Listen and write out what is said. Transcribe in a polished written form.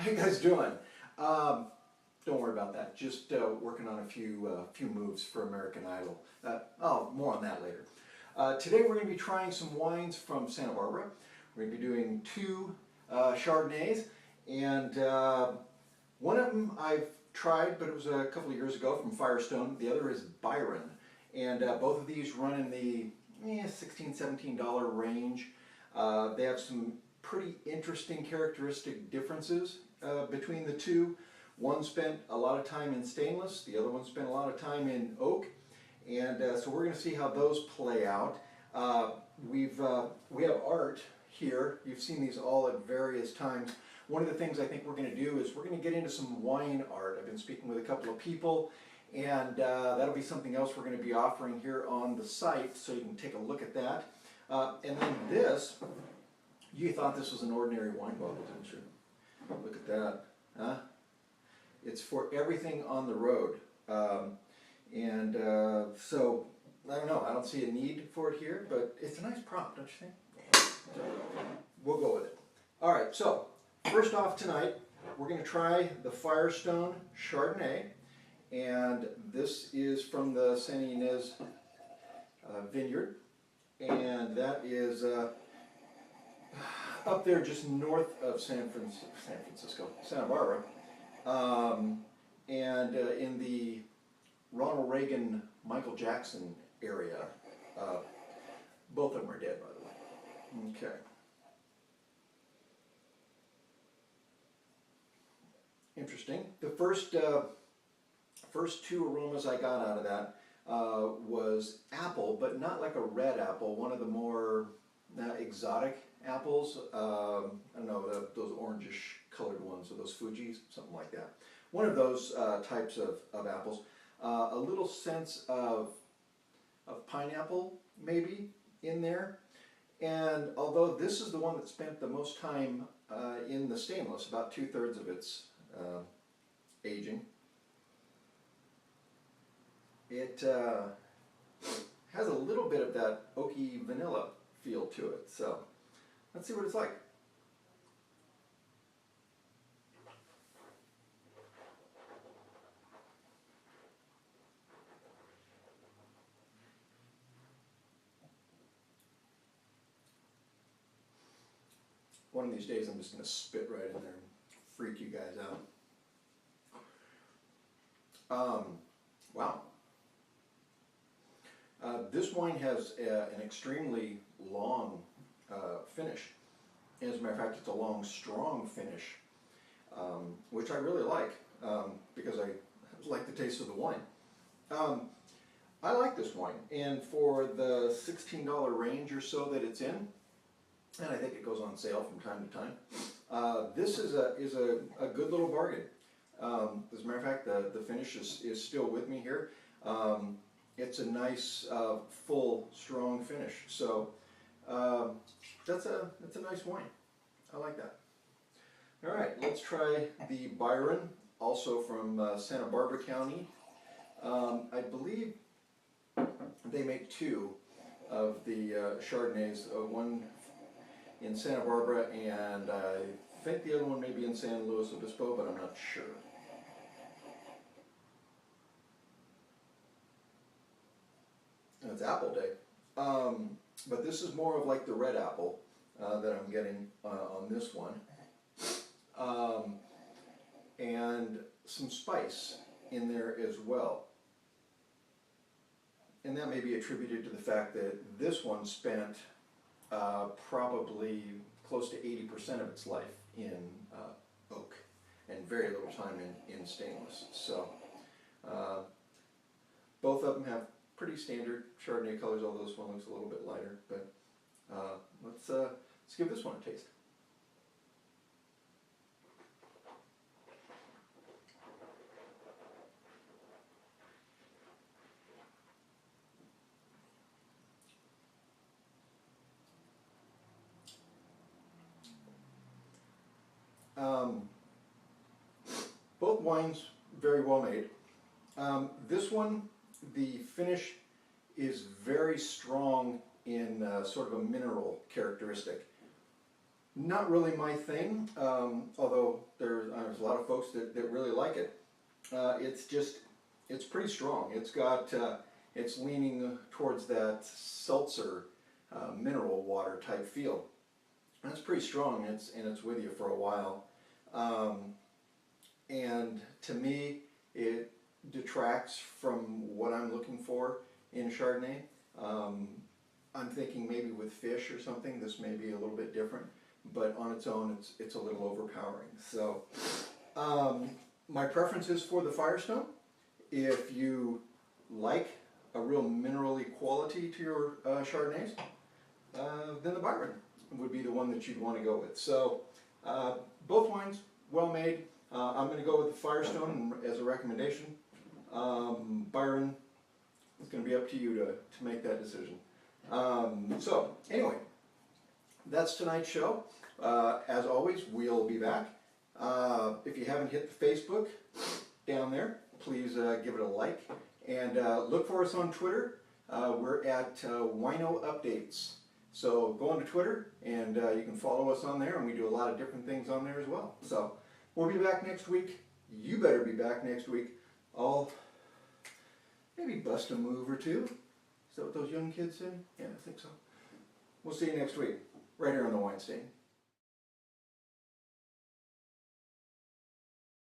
you guys doing? Don't worry about that. Just working on a few moves for American Idol. Oh, more on that later. Today we're going to be trying some wines from Santa Barbara. We're going to be doing two Chardonnays, and one of them I've tried, but it was a couple of years ago from Firestone. The other is Byron, and both of these run in the $16, $17 range. They have some pretty interesting characteristic differences between the two. One spent a lot of time in stainless, the other one spent a lot of time in oak, and so we're going to see how those play out. We have art here. You've seen these all at various times. One of the things I think we're going to do is we're going to get into some wine art. I've been speaking with a couple of people, and that'll be something else we're going to be offering here on the site, so you can take a look at that. And then this, you thought this was an ordinary wine bottle, didn't you? Look at that, huh? It's for everything on the road. So, I don't know, I don't see a need for it here, but it's a nice prop, don't you think? So, we'll go with it. All right, so first off tonight, we're going to try the Firestone Chardonnay, and this is from the Santa Ynez vineyard, and that is up there just north of Santa Barbara, and in the Ronald Reagan, Michael Jackson area. Both of them are dead, by the way. Okay. Interesting. The first two aromas I got out of that was apple, but not like a red apple, one of the more exotic apples. I don't know, those orangish colored ones, or those Fujis, something like that. One of those types of apples. A little sense of pineapple maybe in there. And although this is the one that spent the most time in the stainless, about 2/3 of its aging, it has a little bit of that oaky vanilla feel to it. So let's see what it's like. One of these days I'm just going to spit right in there and freak you guys out. Wow. This wine has an extremely long finish. As a matter of fact, it's a long, strong finish, which I really like because I like the taste of the wine. I like this wine, and for the $16 range or so that it's in, and I think it goes on sale from time to time, this is a good little bargain. As a matter of fact, the finish is still with me here. It's a nice, full, strong finish. So that's a nice wine. I like that. All right, let's try the Byron, also from Santa Barbara County. I believe they make two of the Chardonnays, one in Santa Barbara, and I think the other one may be in San Luis Obispo, but I'm not sure. And it's apple day, but this is more of like the red apple that I'm getting on this one, and some spice in there as well. And that may be attributed to the fact that this one spent probably close to 80% of its life in oak and very little time in stainless. So both of them have pretty standard Chardonnay colors, although this one looks a little bit lighter. But let's give this one a taste. Both wines very well made. This one, the finish is very strong in sort of a mineral characteristic. Not really my thing, although there's a lot of folks that really like it. It's pretty strong. It's leaning towards that seltzer, mineral water type feel. And it's pretty strong, and it's with you for a while. And to me, it detracts from what I'm looking for in a Chardonnay. I'm thinking maybe with fish or something, this may be a little bit different, but on its own, it's a little overpowering. So, my preference is for the Firestone. If you like a real minerally quality to your Chardonnays, then the Byron would be the one that you'd want to go with. So, both wines, well made. I'm going to go with the Firestone as a recommendation. Byron, it's going to be up to you to make that decision. So, anyway, that's tonight's show. As always, we'll be back. If you haven't hit the Facebook down there, please give it a like. And look for us on Twitter. We're at Wino Updates. So go on to Twitter, and you can follow us on there, and we do a lot of different things on there as well. So we'll be back next week. You better be back next week. I'll maybe bust a move or two. Is that what those young kids say? Yeah, I think so. We'll see you next week, right here on the Wine Stain.